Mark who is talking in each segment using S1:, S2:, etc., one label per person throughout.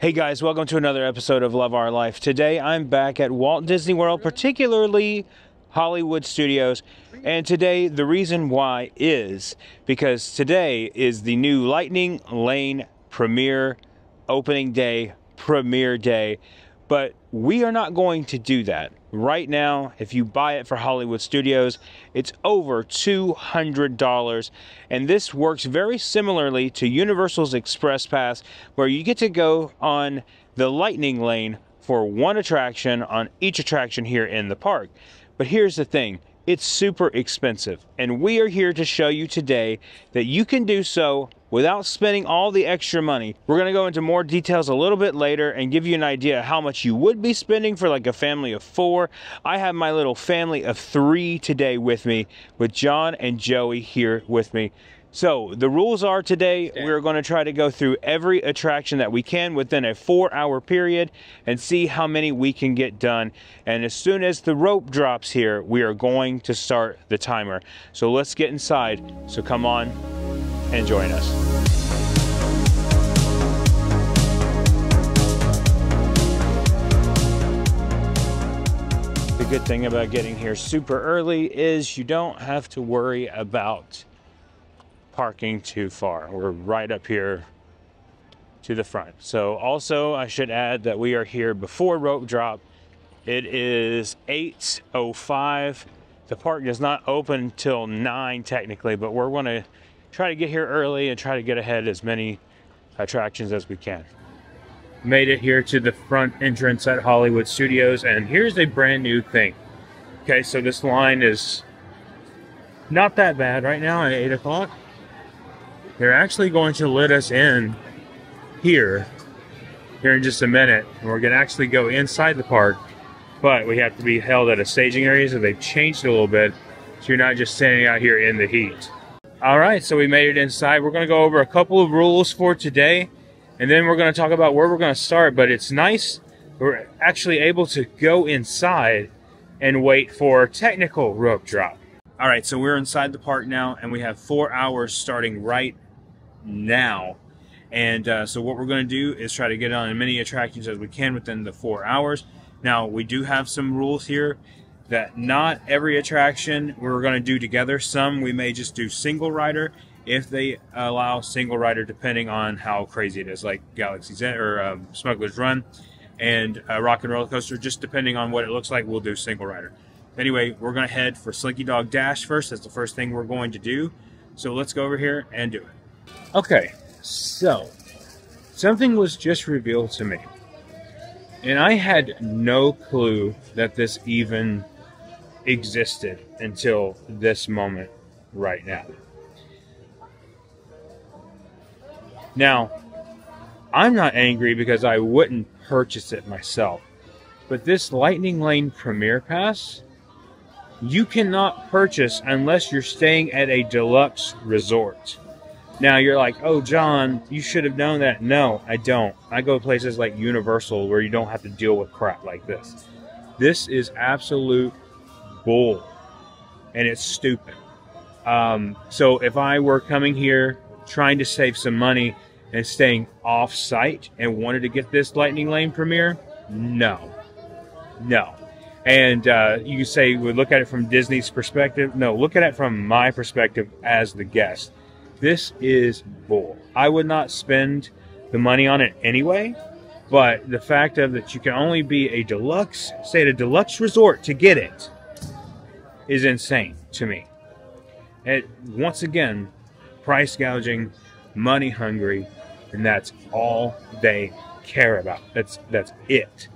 S1: Hey guys, welcome to another episode of Love Our Life. Today I'm back at Walt Disney World, particularly Hollywood Studios. And today the reason why is because today is the new Lightning Lane premiere opening day, premiere day. But we are not going to do that. Right now, if you buy it for Hollywood Studios, it's over $200. And this works very similarly to Universal's Express Pass, where you get to go on the Lightning Lane for one attraction on each attraction here in the park. But here's the thing. It's super expensive, and we are here to show you today that you can do so without spending all the extra money. We're going to go into more details a little bit later and give you an idea of how much you would be spending for like a family of 4. I have my little family of 3 today with me, with John and Joey here with me. So the rules are today, we're going to try to go through every attraction that we can within a 4-hour period and see how many we can get done. And as soon as the rope drops here, we are going to start the timer. So let's get inside. So come on and join us. The good thing about getting here super early is you don't have to worry about parking too far. We're right up here to the front. So also I should add that we are here before rope drop. It is 8:05. The park does not open till 9 technically, but we're going to try to get here early and try to get ahead as many attractions as we can. Made it here to the front entrance at Hollywood Studios, and here's a brand new thing. Okay, so this line is not that bad right now at 8 o'clock. They're actually going to let us in here in just a minute, and we're going to actually go inside the park, but we have to be held at a staging area, so they've changed it a little bit, so you're not just standing out here in the heat. All right, so we made it inside. We're going to go over a couple of rules for today, and then we're going to talk about where we're going to start, but it's nice we're actually able to go inside and wait for technical rope drop. All right, so we're inside the park now, and we have 4 hours starting right now. And so what we're going to do is try to get on as many attractions as we can within the 4 hours. Now, we do have some rules here that not every attraction we're going to do together. Some we may just do single rider if they allow single rider, depending on how crazy it is, like Galaxy's Edge or Smuggler's Run and Rock and Roller Coaster. Just depending on what it looks like, we'll do single rider. Anyway, we're going to head for Slinky Dog Dash first. That's the first thing we're going to do. So let's go over here and do it. Okay, so something was just revealed to me. And I had no clue that this even existed until this moment right now. Now, I'm not angry because I wouldn't purchase it myself. But this Lightning Lane Premiere Pass, you cannot purchase unless you're staying at a deluxe resort. Now you're like, oh John, you should have known that. No, I don't. I go to places like Universal where you don't have to deal with crap like this. This is absolute bull, and it's stupid. So if I were coming here trying to save some money and staying off-site and wanted to get this Lightning Lane premiere, no. And you say, we look at it from Disney's perspective. No, look at it from my perspective as the guest. This is bull. I would not spend the money on it anyway, but the fact of that you can only be a deluxe, say at a deluxe resort to get it, is insane to me. And once again, price gouging, money hungry, and that's all they care about. That's it.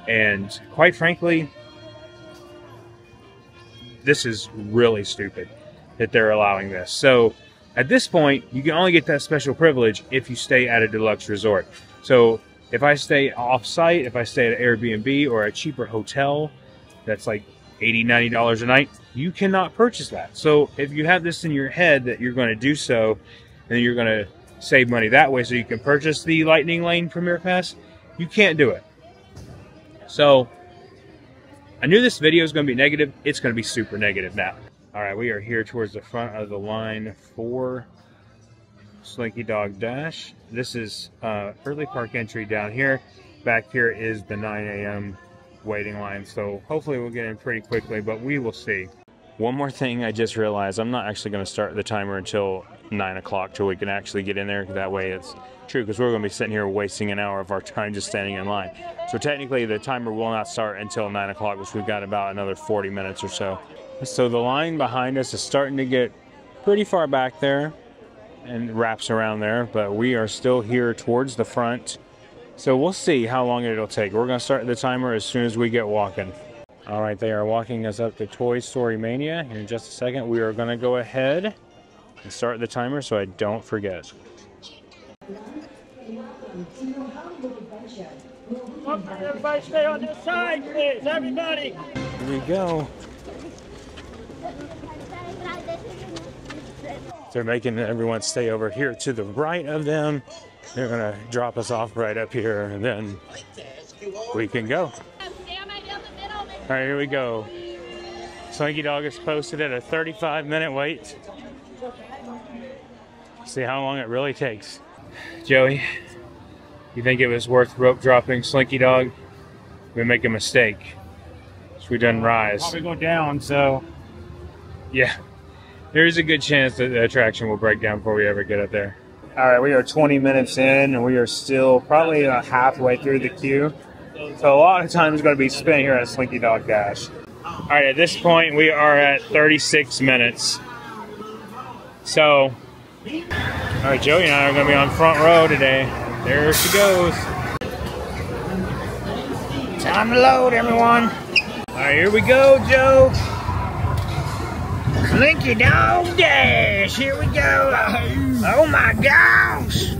S1: And quite frankly, this is really stupid that they're allowing this. So at this point, you can only get that special privilege if you stay at a deluxe resort. So if I stay off-site, if I stay at an Airbnb or a cheaper hotel that's like $80, $90 a night, you cannot purchase that. So if you have this in your head that you're going to do so, and you're going to save money that way so you can purchase the Lightning Lane Premiere Pass, you can't do it. So I knew this video was going to be negative. It's going to be super negative now. All right, we are here towards the front of the line for Slinky Dog Dash. This is early park entry down here. Back here is the 9 a.m. waiting line, so hopefully we'll get in pretty quickly, but we will see. One more thing I just realized, I'm not actually going to start the timer until 9 o'clock till we can actually get in there. That way it's true, because we're going to be sitting here wasting an hour of our time just standing in line. So technically the timer will not start until 9 o'clock, which we've got about another 40 minutes or so. So the line behind us is starting to get pretty far back there and wraps around there, but we are still here towards the front. So we'll see how long it'll take. We're going to start the timer as soon as we get walking. All right, they are walking us up to Toy Story Mania. In just a second, we are going to go ahead and start the timer so I don't forget.
S2: Everybody stay on this side, please. Everybody.
S1: Here we go. They're making everyone stay over here to the right of them. They're going to drop us off right up here, and then we can go. All right, here we go. Slinky Dog is posted at a 35-minute wait. See how long it really takes. Joey, you think it was worth rope dropping Slinky Dog? We make a mistake. So we done rise.
S2: Probably go down, so.
S1: Yeah, there is a good chance that the attraction will break down before we ever get up there.
S2: All right, we are 20 minutes in, and we are still probably halfway through the queue. So a lot of time is going to be spent here at Slinky Dog Dash.
S1: All right, at this point, we are at 36 minutes. So, all right, Joey and I are going to be on front row today. There she goes.
S2: Time to load, everyone.
S1: All right, here we go, Joe.
S2: Slinky Dog Dash, here we go. Oh my gosh.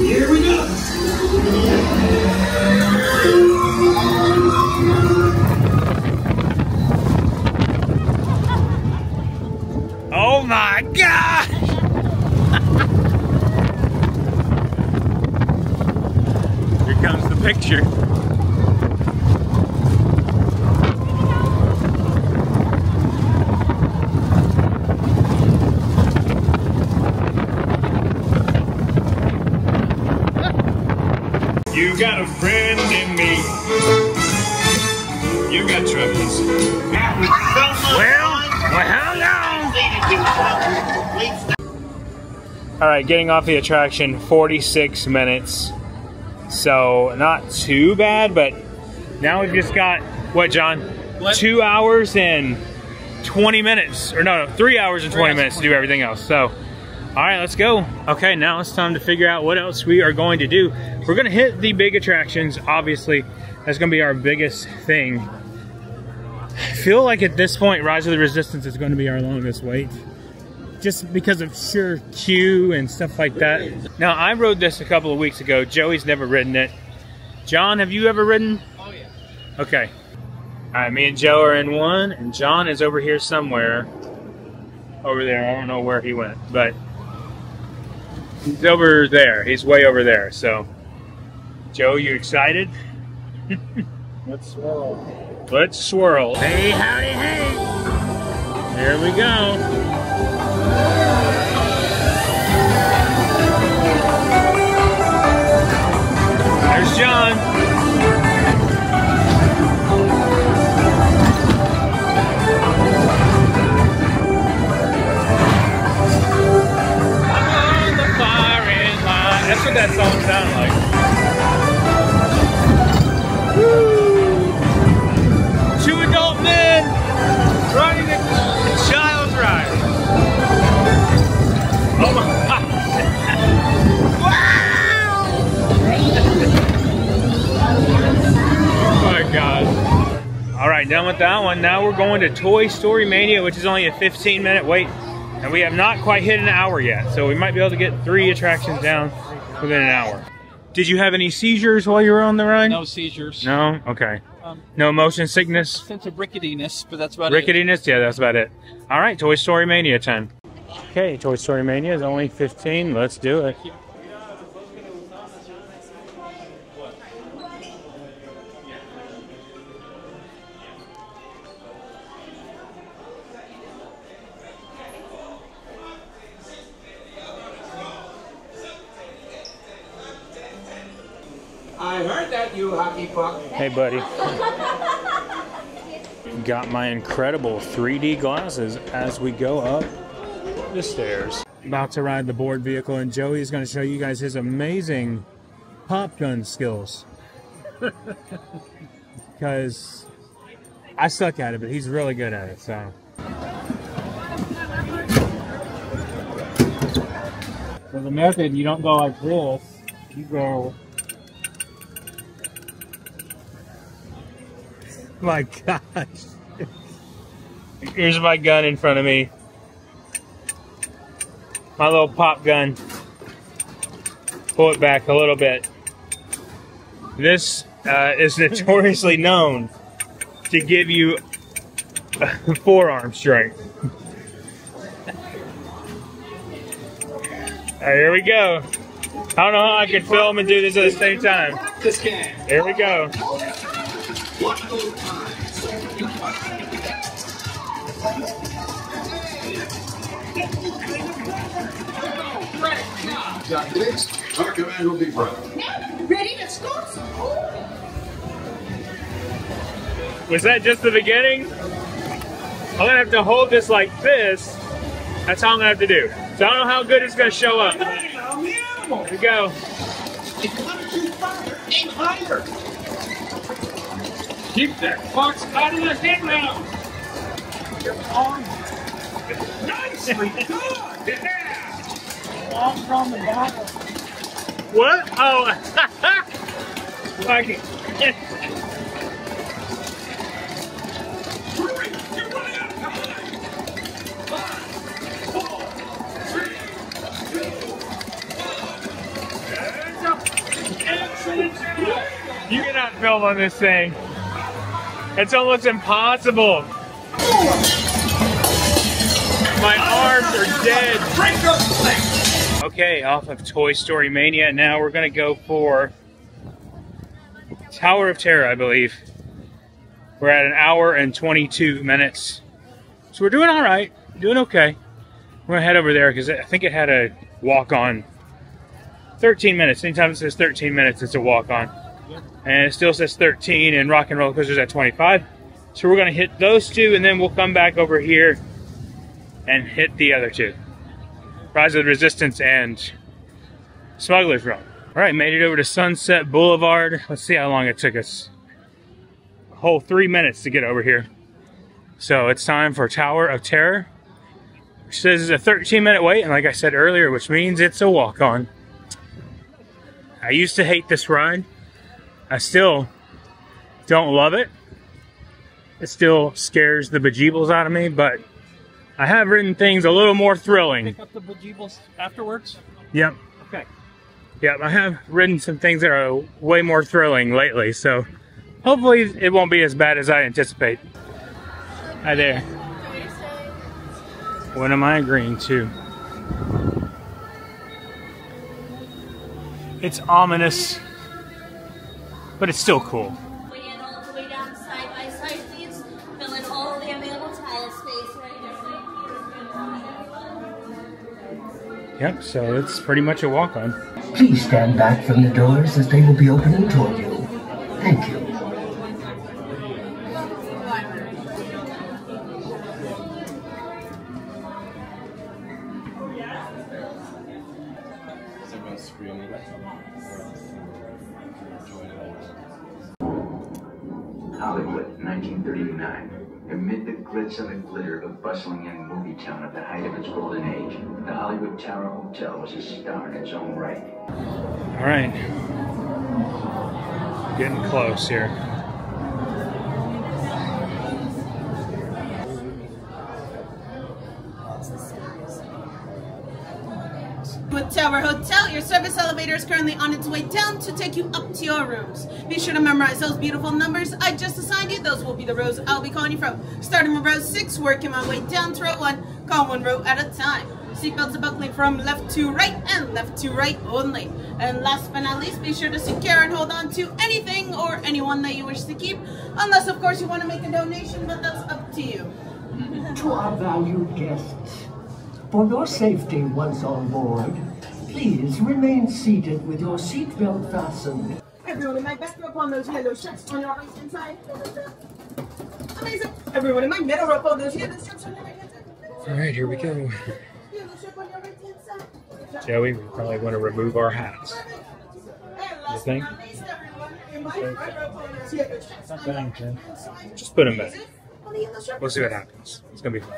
S2: Here we go. Oh my God!
S1: Here comes the picture. You got a friend in me. You got troubles.
S2: Well, hang on.
S1: All right, getting off the attraction, 46 minutes. So not too bad, but now we've just got, what, John? What? 2 hours and 20 minutes. Or no, 3 hours and 20 minutes to do everything else. So, all right, let's go. Okay, now it's time to figure out what else we are going to do. We're gonna hit the big attractions, obviously. That's gonna be our biggest thing. I feel like at this point, Rise of the Resistance is gonna be our longest wait. Just because of sheer queue and stuff like that. Now, I rode this a couple of weeks ago. Joey's never ridden it. John, have you ever ridden?
S2: Oh, yeah.
S1: Okay. All right, me and Joe are in one, and John is over here somewhere. Over there, I don't know where he went, but he's over there. He's way over there, so. Joe, you excited?
S2: Let's swirl.
S1: Let's swirl.
S2: Hey, howdy, hey.
S1: Here we go. There's John. On the firing line. That's what that song sounded like. Woo! 2 adult men riding a child's ride. Oh my God! Wow! Oh my God! All right, done with that one. Now we're going to Toy Story Mania, which is only a 15-minute wait, and we have not quite hit an hour yet. So we might be able to get 3 attractions down within an hour. Did you have any seizures while you were on the ride?
S3: No seizures.
S1: No? Okay. No motion sickness?
S3: Sense of ricketiness, but that's about it.
S1: Ricketiness? Yeah, that's about it. All right, Toy Story Mania time. Okay, Toy Story Mania is only 15. Let's do it.
S4: I heard that, you hockey puck.
S1: Hey, buddy. Got my incredible 3D glasses as we go up the stairs. About to ride the board vehicle, and Joey's going to show you guys his amazing pop gun skills. Because I suck at it, but he's really good at it, so.
S3: For the method, you don't go like this. You go.
S1: My gosh. Here's my gun in front of me. My little pop gun. Pull it back a little bit. This is notoriously known to give you forearm strength. Alright, here we go. I don't know how I could film and do this at the same time. Here we go.
S4: Our command will be proud.
S5: Ready to score?
S1: Was that just the beginning? I'm gonna have to hold this like this. That's how I'm gonna have to do. So I don't know how good it's gonna show up. Here we go.
S3: Keep that fox out of the head now.
S4: Nicely done! Yeah!
S3: Arms on the back.
S1: What? Oh. Like,
S4: Hurry! You're running out of time! 5, 4, 3, 2, 1. Excellent job!
S1: you cannot film on this thing. It's almost impossible. My arms are dead.
S4: Break those legs!
S1: Okay, off of Toy Story Mania. Now we're gonna go for Tower of Terror, I believe. We're at an hour and 22 minutes. So we're doing all right, doing okay. We're gonna head over there because I think it had a walk-on. 13 minutes. Anytime it says 13 minutes, it's a walk-on. And it still says 13 and Rock and Roller Coaster's at 25. So we're gonna hit those two and then we'll come back over here and hit the other two. Rise of the Resistance and Smuggler's Run. All right, made it over to Sunset Boulevard. Let's see how long it took us. A whole 3 minutes to get over here. So it's time for Tower of Terror, which says it's a 13-minute wait, and like I said earlier, which means it's a walk-on. I used to hate this ride. I still don't love it. It still scares the bejeebles out of me, but I have ridden things a little more thrilling.
S3: Pick up the bejeebles afterwards?
S1: Yep.
S3: Okay.
S1: Yep, I have ridden some things that are way more thrilling lately, so hopefully it won't be as bad as I anticipate. Hi there. What am I agreeing to? It's ominous, but it's still cool.
S5: Way in all the way down side by side, please. Fill in all the available tile space right there.
S1: Yep, so it's pretty much a walk-on.
S6: Please stand back from the doors as they will be opening toward you. Thank you.
S7: Hollywood, 1939. Amid the glitz and the glitter of a bustling young movie town at the height of its golden age, the Hollywood Tower Hotel was a star in its own right.
S1: All right, getting close here.
S8: With Tower Hotel, your service elevator is currently on its way down to take you up to your rooms. Be sure to memorize those beautiful numbers I just assigned you. Those will be the rows I'll be calling you from. Starting with row 6, working my way down to row 1. Call one row at a time. Seatbelts are buckling from left to right and left to right only. And last but not least, be sure to secure and hold on to anything or anyone that you wish to keep. Unless, of course, you want to make a donation, but that's up to you.
S6: To our valued guests, for your safety once on board, please remain seated with your seatbelt fastened.
S8: Everyone in my back row on those yellow shirts on your right hand side. Amazing. Everyone in my middle row on those yellow shirts on your right hand side.
S1: All right, here we go. Joey, we probably want to remove our hats. You think? Just put them back. We'll see what happens. It's gonna be fun.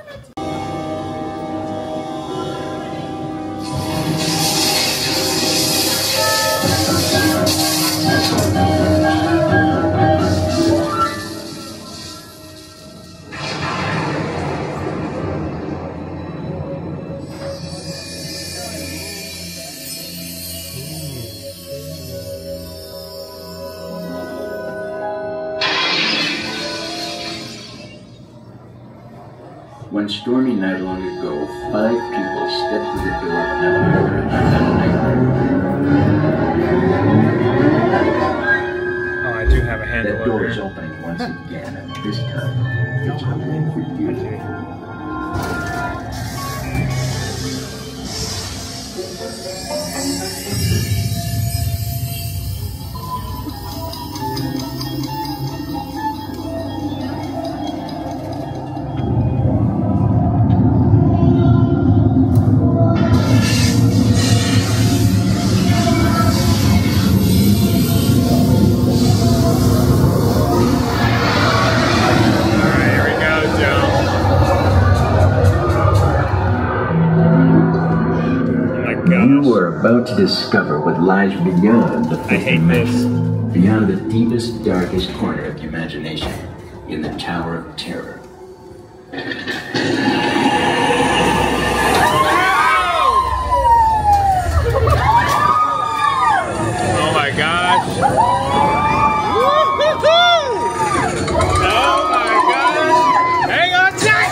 S7: One stormy night long ago, 5 people stepped through the door of an elevator and found a nightmare.
S1: Oh, I do have a handle
S7: That door
S1: over
S7: is
S1: here.
S7: opening once again, and this time, it's opening for you. You are about to discover what lies beyond the fifth dimension, beyond the deepest, darkest corner of the imagination, in the Tower of Terror.
S1: Oh my gosh. Oh my gosh. Hang on tight.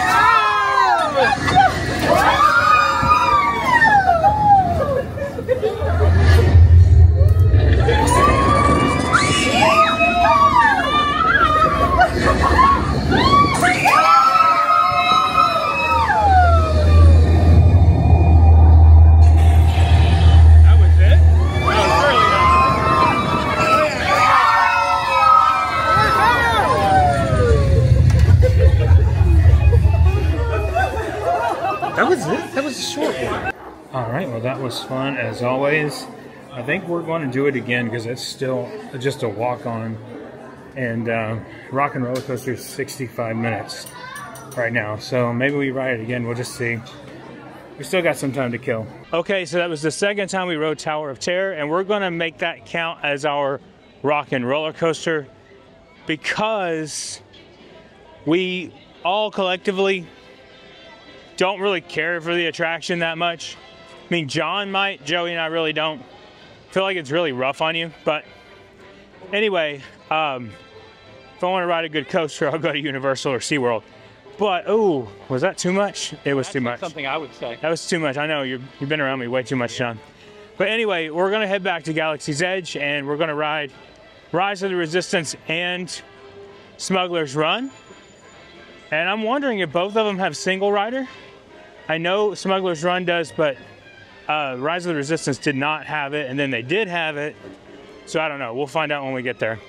S1: That was it? That was a short one. Alright, well that was fun as always. I think we're going to do it again because it's still just a walk on. And Rock and Roller Coaster is 65 minutes right now. So maybe we ride it again, we'll just see. We still got some time to kill. Okay, so that was the second time we rode Tower of Terror, and we're going to make that count as our Rock and Roller Coaster because we all collectively don't really care for the attraction that much. I mean, John might, Joey and I really don't. Feel like it's really rough on you, but anyway, if I want to ride a good coaster, I'll go to Universal or SeaWorld. But, oh, was that too much? It was too much.
S3: Something I would say.
S1: That was too much. I know, you've been around me way too much, John. But anyway, we're going to head back to Galaxy's Edge, and we're going to ride Rise of the Resistance and Smuggler's Run. And I'm wondering if both of them have single rider. I know Smuggler's Run does, but Rise of the Resistance did not have it, and then they did have it. So I don't know. We'll find out when we get there.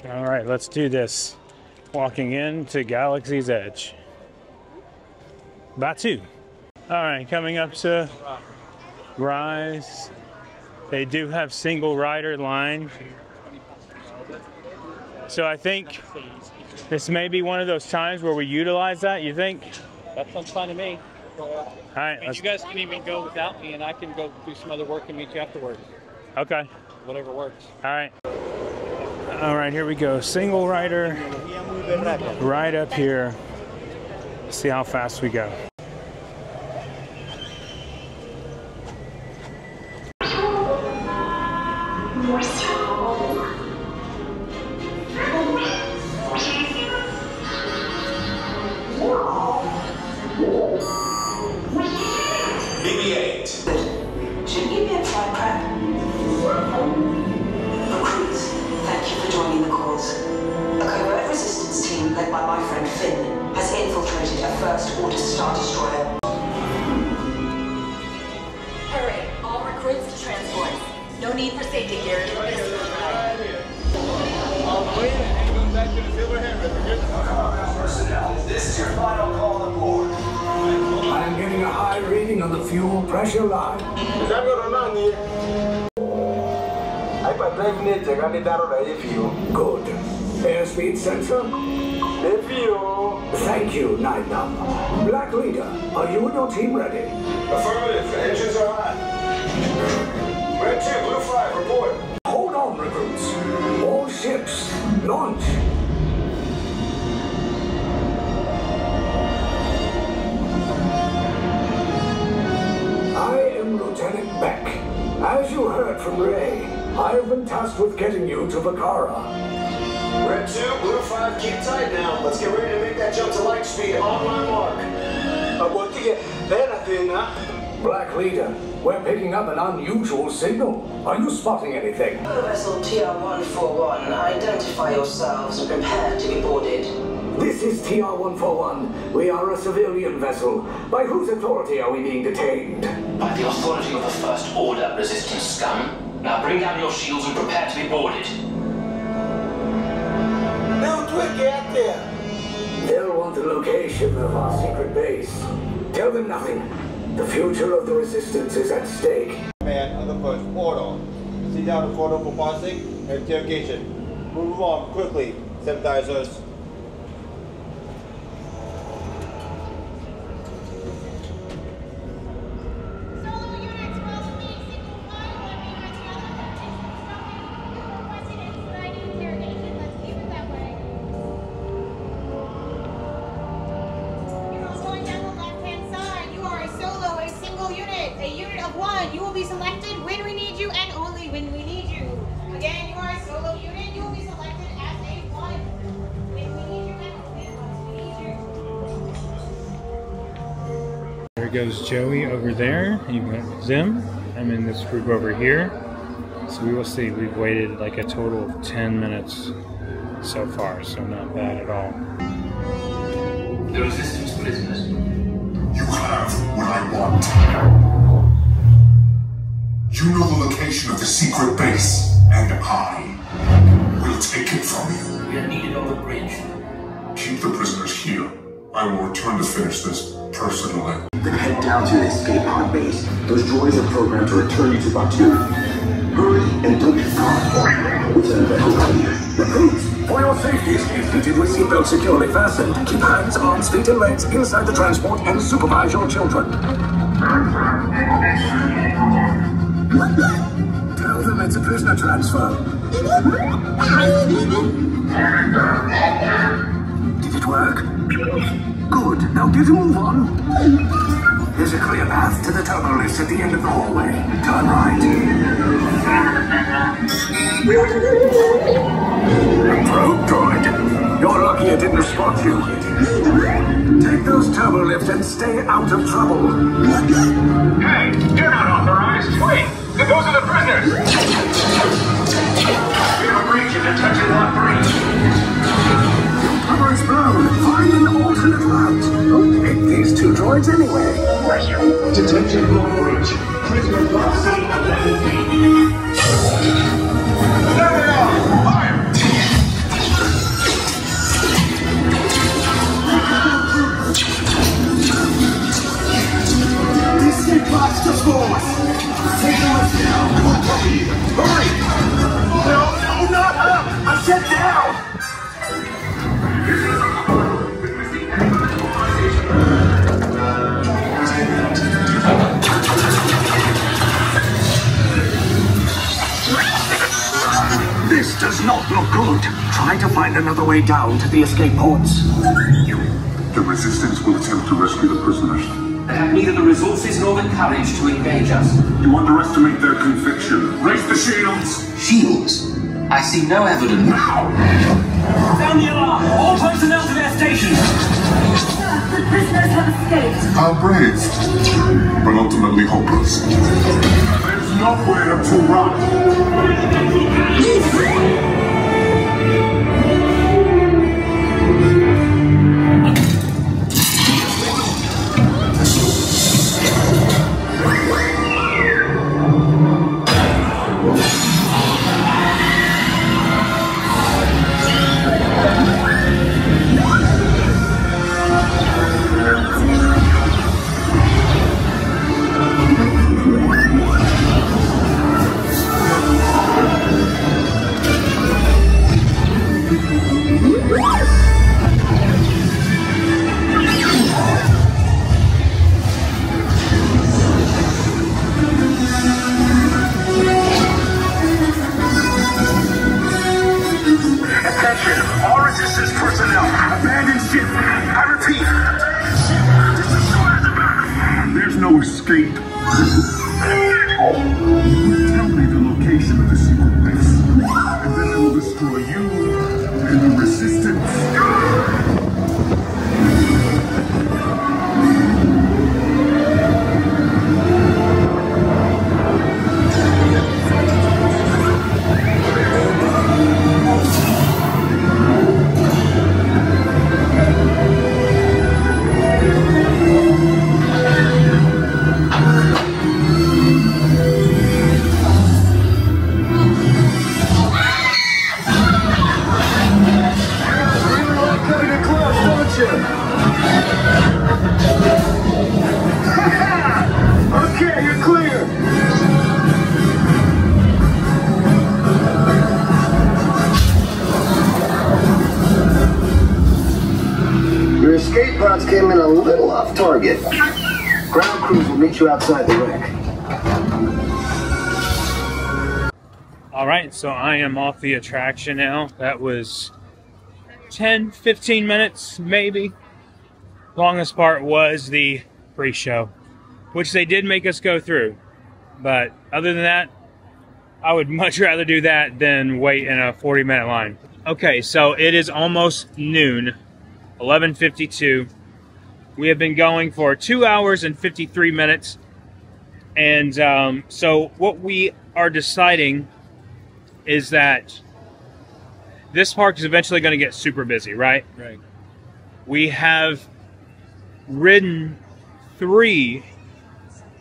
S1: All right, let's do this. Walking into Galaxy's Edge. Batuu. All right, coming up to Rise. They do have single rider line. So I think this may be one of those times where we utilize that, you think?
S3: That sounds fine to me.
S1: All right.
S3: And you guys can even go without me, and I can go do some other work and meet you afterwards.
S1: Okay.
S3: Whatever works.
S1: All right. All right, here we go. Single rider right up here. See how fast we go.
S9: This is your final call on board.
S6: I am getting a high reading on the fuel pressure line. Good. Airspeed sensor? Thank you, Night Numb. Black Leader, are you and your team ready?
S9: Affirmative. Engines are hot. Red 2, Blue 5, report.
S6: Hold on, recruits. All ships, launch. I am Lieutenant Beck. As you heard from Ray, I have been tasked with getting you to Vakara.
S9: Red 2, Blue 5, keep tight now. Let's get ready to make that jump to light speed on my mark.
S6: Black Leader, we're picking up an unusual signal. Are you spotting anything?
S10: Vessel TR-141, identify yourselves and prepare to be boarded.
S6: This is TR-141. We are a civilian vessel. By whose authority are we being detained?
S11: By the authority of the First Order, Resistance scum. Now bring down your shields and prepare to be boarded.
S6: They'll want the location of our secret base. Tell them nothing. The future of the Resistance is at stake.
S12: Man of the First Order. See down the photo for parsing and interrogation. Move on quickly, sympathizers.
S13: You will be selected when we need you and only when we need you. Again, you are a solo unit. You will be selected as a one when we need you and only once we need you.
S2: There goes Joey over there. He went with Zim. I'm in this group over here. So we will see. We've waited like a total of 10 minutes so far, so not bad at all.
S11: The Resistance prisoners.
S14: You have what I want. You know the location of the secret base, and I will take it from you.
S11: We are needed on the bridge.
S14: Keep the prisoners here. I will return to finish this personally.
S15: Then head down to the escape pod base. Those droids are programmed to return you to Batuu. Hurry and don't get caught. Lieutenant Beck will you. Recruits, for your safety, stay seated with seatbelts securely fastened. Keep hands, arms, feet, and legs inside the transport and supervise your children. Tell them it's a prisoner transfer. Did it work? Good. Now get a move on. There's a clear path to the turbo lifts at the end of the hallway. Turn right. Probe droid. You're lucky it didn't spot you. Take those turbo lifts and stay out of trouble.
S9: Hey, you're not authorized. Wait, those are the prisoners. We have a breach in detection lot 3.
S6: Cover is blown. Find an alternate route. Who'd pick these two droids anyway?
S14: Detention block breach. Prisoner block C 11B.
S9: Turn it off! Fire!
S6: Escape box to force. Take a look now. Hurry! No, not up! I said down! This does not look good. Try to find another way down to the escape ports.
S14: The Resistance will attempt to rescue the prisoners.
S11: They have neither the resources nor the courage to engage us.
S14: You underestimate their conviction. Raise the shields!
S11: Shields? I see no evidence.
S14: Now!
S11: Sound the alarm! All personnel to their stations!
S16: The prisoners have escaped.
S14: How brave, but ultimately hopeless. There's nowhere to run.
S15: Attention, all resistance personnel, abandon ship. I repeat, there's no escape. Tell me the location of the secret base, and then I will destroy you and the resistance. Okay, you're clear. Your escape pods came in a little off target. Ground crews will meet you outside the wreck.
S2: All right, so I am off the attraction now. That was 10, 15 minutes, maybe. Longest part was the pre-show, which they did make us go through. But other than that, I would much rather do that than wait in a 40-minute line. Okay, so it is almost noon, 11:52. We have been going for 2 hours and 53 minutes. And so what we are deciding is that this park is eventually going to get super busy, right?
S3: Right.
S2: We have ridden 3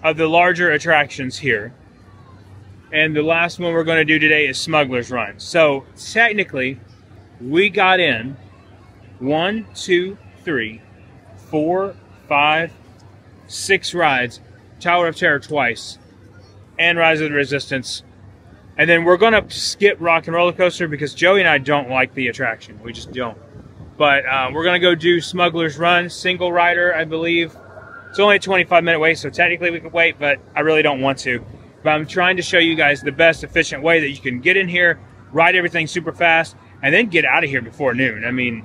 S2: of the larger attractions here. And the last one we're going to do today is Smuggler's Run. So technically, we got in 1, 2, 3, 4, 5, 6 rides, Tower of Terror twice, and Rise of the Resistance. And then we're going to skip Rock and Roller Coaster because Joey and I don't like the attraction. We just don't. But we're going to go do Smuggler's Run, single rider, I believe. It's only a 25-minute wait, so technically we could wait, but I really don't want to. But I'm trying to show you guys the best efficient way that you can get in here, ride everything super fast, and then get out of here before noon. I mean,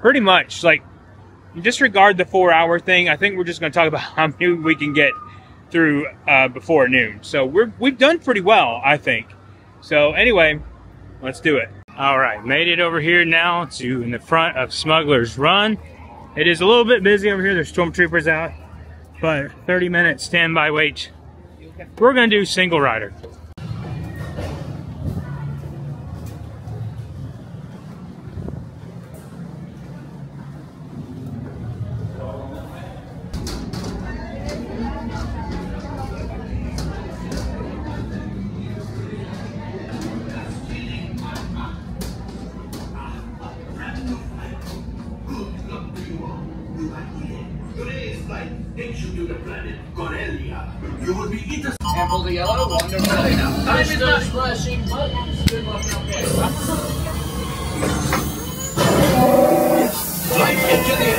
S2: pretty much, like, disregard the 4-hour thing. I think we're just going to talk about how many we can get through before noon. So we've done pretty well, I think. So anyway, let's do it. All right, made it over here now to in the front of Smuggler's Run. It is a little bit busy over here. There's stormtroopers out, but 30-minute standby wait. We're gonna do single rider.
S4: Takes you to the planet Corellia. You will be eaten. Sample the yellow, wonderful. Time is not splashing buttons. Good luck out there. Flight engineer,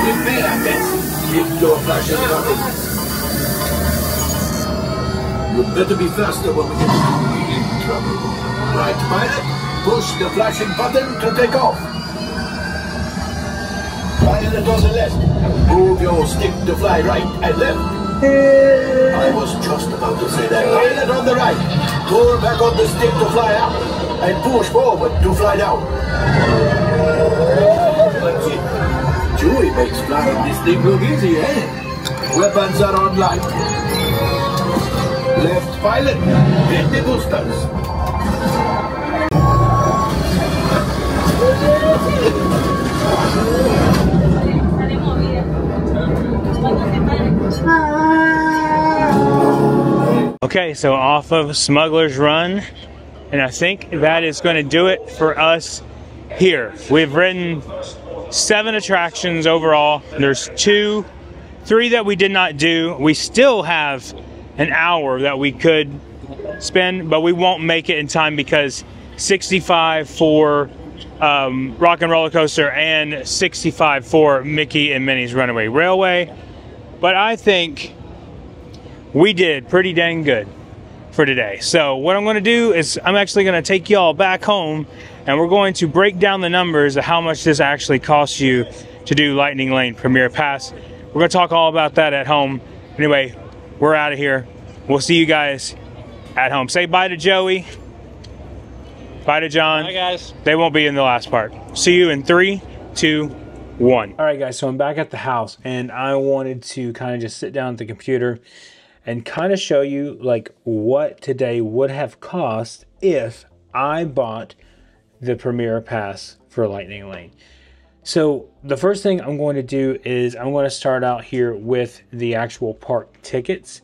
S4: prepare that. Keep your flashing buttons. You better be faster when we get in trouble. Right, pilot, push the flashing button to take off. Pilot on the left. Move your stick to fly right and left. I was just about to say that. Pilot on the right. Pull back on the stick to fly up. And push forward to fly down. That's it. Chewie makes flying this thing look easy, eh? Weapons are online. Left pilot. Hit the boosters.
S2: Okay, so off of Smuggler's Run, and I think that is going to do it for us here. We've ridden 7 attractions overall. There's 3 that we did not do. We still have an hour that we could spend, but we won't make it in time because 65 for Rock and Roller Coaster and 65 for Mickey and Minnie's Runaway Railway. But I think we did pretty dang good for today. So what I'm going to do is I'm actually going to take y'all back home and we're going to break down the numbers of how much this actually costs you to do Lightning Lane Premier Pass. We're going to talk all about that at home. Anyway, we're out of here. We'll see you guys at home. Say bye to Joey. Bye to John.
S3: Bye, guys.
S2: They won't be in the last part. See you in 3, 2, 1. All right, guys, so I'm back at the house and I wanted to kind of just sit down at the computer and kind of show you like what today would have cost if I bought the Premier Pass for Lightning Lane. So the first thing I'm going to do is I'm going to start out here with the actual park tickets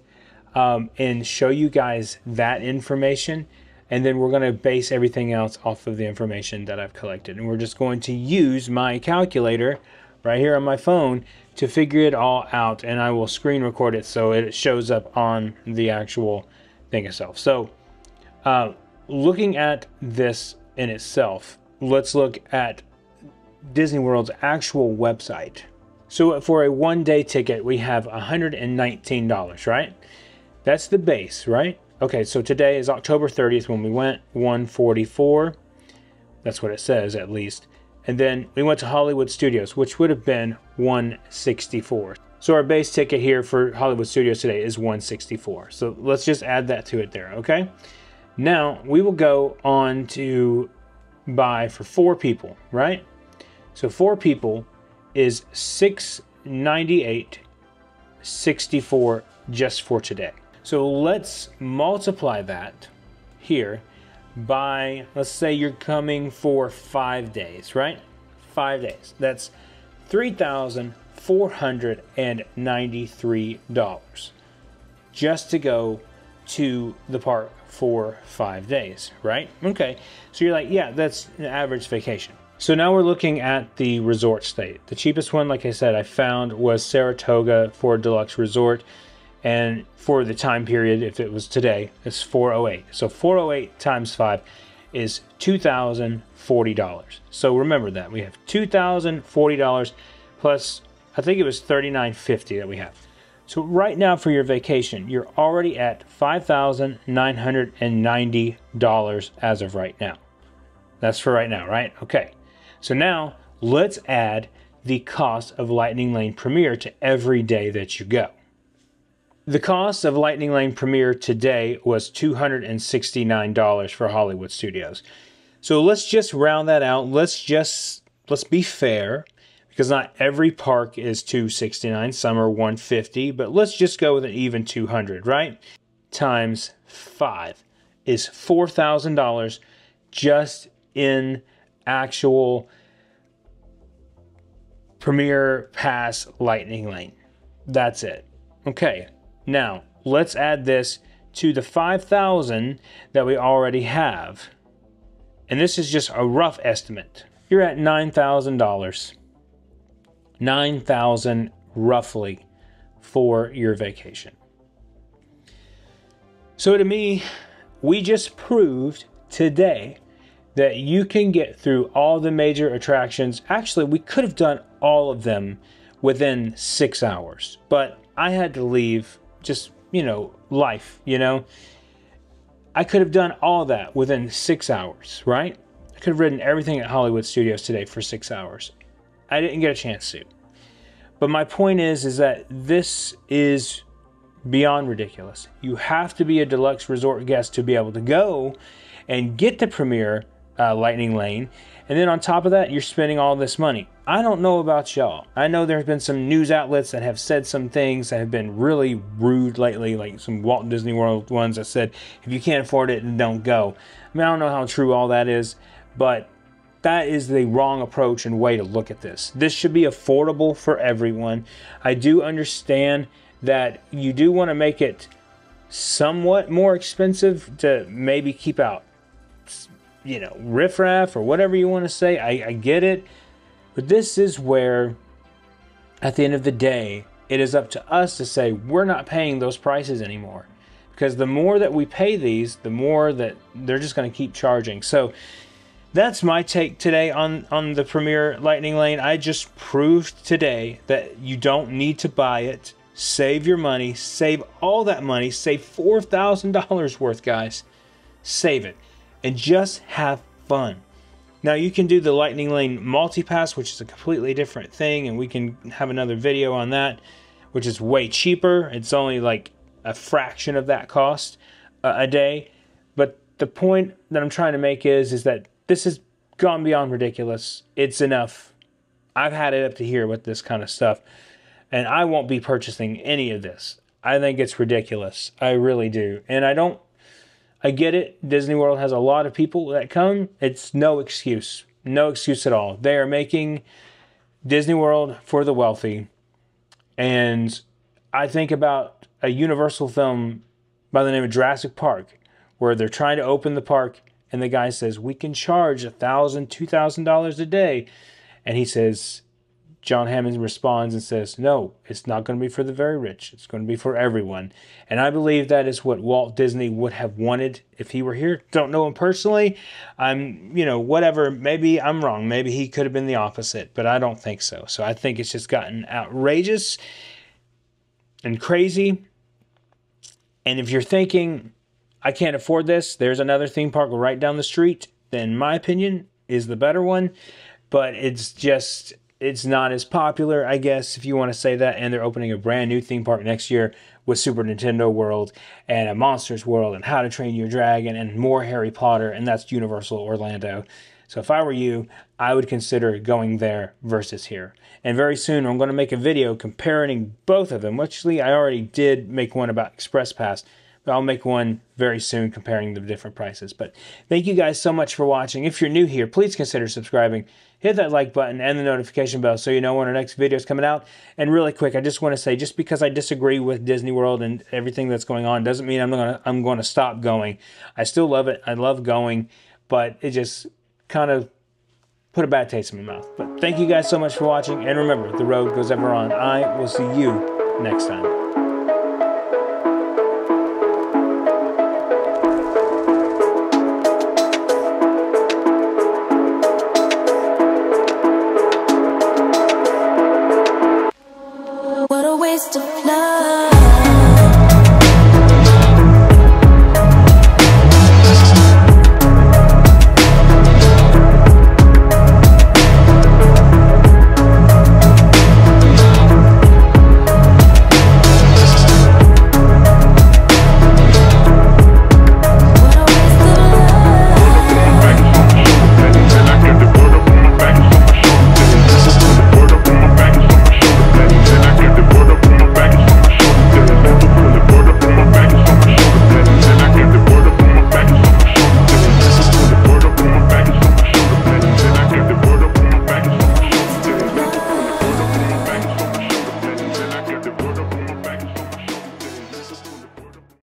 S2: and show you guys that information. And then we're going to base everything else off of the information that I've collected. And we're just going to use my calculator right here on my phone to figure it all out. And I will screen record it so it shows up on the actual thing itself. So looking at this in itself, let's look at Disney World's actual website. So for a one-day ticket, we have $119, right? That's the base, right? Okay, so today is October 30th when we went, $144. That's what it says, at least. And then we went to Hollywood Studios, which would have been $164. So our base ticket here for Hollywood Studios today is $164. So let's just add that to it there, okay? Now, we will go on to buy for 4 people, right? So 4 people is $698.64 just for today. So let's multiply that here by, let's say you're coming for 5 days, right? 5 days. That's $3,493 just to go to the park for 5 days, right? Okay, so you're like, yeah, that's an average vacation. So now we're looking at the resort stay. The cheapest one, like I said, I found was Saratoga for a deluxe resort. And for the time period, if it was today, it's $408. So $408 times 5 is $2,040. So remember that. We have $2,040 plus, I think it was $39.50 that we have. So right now for your vacation, you're already at $5,990 as of right now. That's for right now, right? Okay. So now let's add the cost of Lightning Lane Premier to every day that you go. The cost of Lightning Lane Premier today was $269 for Hollywood Studios. So let's just round that out. Let's be fair, because not every park is $269. Some are $150, but let's just go with an even $200, right? Times 5 is $4,000 just in actual Premier Pass Lightning Lane. That's it. Okay. Now, let's add this to the $5,000 that we already have. And this is just a rough estimate. You're at $9,000. $9,000 roughly for your vacation. So to me, we just proved today that you can get through all the major attractions. Actually, we could have done all of them within 6 hours, but I had to leave. Just, you know, life, you know. I could have done all that within 6 hours, right? I could have ridden everything at Hollywood Studios today for 6 hours. I didn't get a chance to. But my point is that this is beyond ridiculous. You have to be a deluxe resort guest to be able to go and get the Premier Lightning Lane. And then on top of that, you're spending all this money. I don't know about y'all. I know there's been some news outlets that have said some things that have been really rude lately, like some Walt Disney World ones that said, if you can't afford it, then don't go. I mean, I don't know how true all that is, but that is the wrong approach and way to look at this. This should be affordable for everyone. I do understand that you do want to make it somewhat more expensive to maybe keep out, you know, riffraff or whatever you want to say. I get it. But this is where, at the end of the day, it is up to us to say we're not paying those prices anymore. Because the more that we pay these, the more that they're just going to keep charging. So
S1: that's my take today on the Premier Lightning Lane. I just proved today that you don't need to buy it. Save your money. Save all that money. Save $4,000 worth, guys. Save it. And just have fun. Now, you can do the Lightning Lane Multipass, which is a completely different thing, and we can have another video on that, which is way cheaper. It's only like a fraction of that cost a day. But the point that I'm trying to make is that this has gone beyond ridiculous. It's enough. I've had it up to here with this kind of stuff, and I won't be purchasing any of this. I think it's ridiculous. I really do. And I get it. Disney World has a lot of people that come. It's no excuse. No excuse at all. They are making Disney World for the wealthy. And I think about a Universal film by the name of Jurassic Park, where they're trying to open the park, and the guy says, we can charge $1,000, $2,000 a day. And he says, John Hammond responds and says, no, it's not going to be for the very rich. It's going to be for everyone. And I believe that is what Walt Disney would have wanted if he were here. Don't know him personally. Whatever. Maybe I'm wrong. Maybe he could have been the opposite, but I don't think so. So I think it's just gotten outrageous and crazy. And if you're thinking, I can't afford this, there's another theme park right down the street that, in my opinion, is the better one. But it's not as popular, I guess, if you want to say that. And they're opening a brand new theme park next year with Super Nintendo World and a Monsters World and How to Train Your Dragon and more Harry Potter, and that's Universal Orlando. So if I were you, I would consider going there versus here. And very soon I'm going to make a video comparing both of them. Actually, I already did make one about Express Pass, but I'll make one very soon comparing the different prices. But thank you guys so much for watching. If you're new here, please consider subscribing. Hit that like button and the notification bell so you know when our next video is coming out. And really quick, I just want to say, just because I disagree with Disney World and everything that's going on doesn't mean I'm going to stop going. I still love it. I love going, but it just kind of put a bad taste in my mouth. But thank you guys so much for watching, and remember, the road goes ever on. I will see you next time.
S17: What a waste of love.